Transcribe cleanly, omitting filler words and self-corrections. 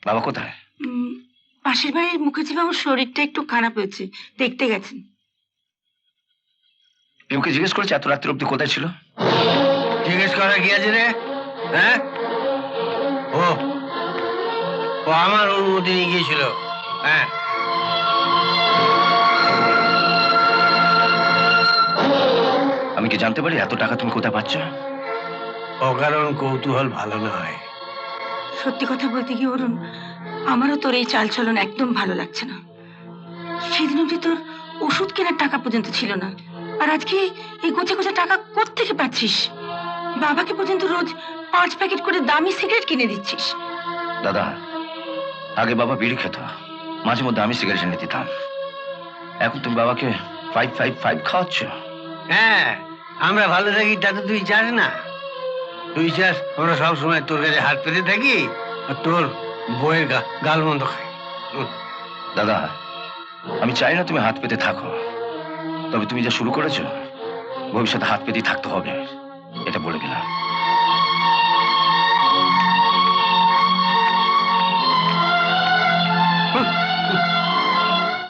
বাবা কোথায়? পাশের বাড়ির মুখার্জি বাবুর শরীরটা একটু খারাপ হয়েছে, দেখতে গেছেন। পিউকে জিজ্ঞেস করেছে এত রাত্রি অব্দি কোথায় ছিল? জিজ্ঞেস করা কি আছে রে? হ্যাঁ, ও ও আমার অনুমতি নিয়ে গিয়েছিল। হ্যাঁ, আমি কি জানতে পারি এত টাকা তুমি কোথায় পাচ্ছ? অকারণ কৌতূহল ভালো নয়। সত্যি কথা বলতে কি অরুণ, আমারও তোর এই চালচলন একদম ভালো লাগছে না। সেদিন অব্দি তোর ওষুধ কেনার টাকা পর্যন্ত ছিল না, আর আজকে এই গোছা গোছা টাকা কোত্থেকে পাচ্ছিস? বাবাকে পর্যন্ত রোজ 5 প্যাকেট করে দামি সিগারেট কিনে দিচ্ছিস। দাদা, আগে বাবা বিড়ি খেত, মাঝে মধ্যে আমি সিগারেট এনে দিতাম। এখন তুমি বাবাকে 555 খাওয়াচ্ছ। হ্যাঁ, আমরা ভালো থাকি তা তো তুই চাস না। তুই চাস আমরা সবসময় তোর কাছে হাত পেতে থাকি আর তোর বইয়ের গালমন্দ খাই। দাদা, আমি চাই না তুমি হাত পেতে থাকো, তবে তুমি যা শুরু করেছো ভবিষ্যতে হাত পেতেই থাকতে হবে, এটা বলে গেলাম।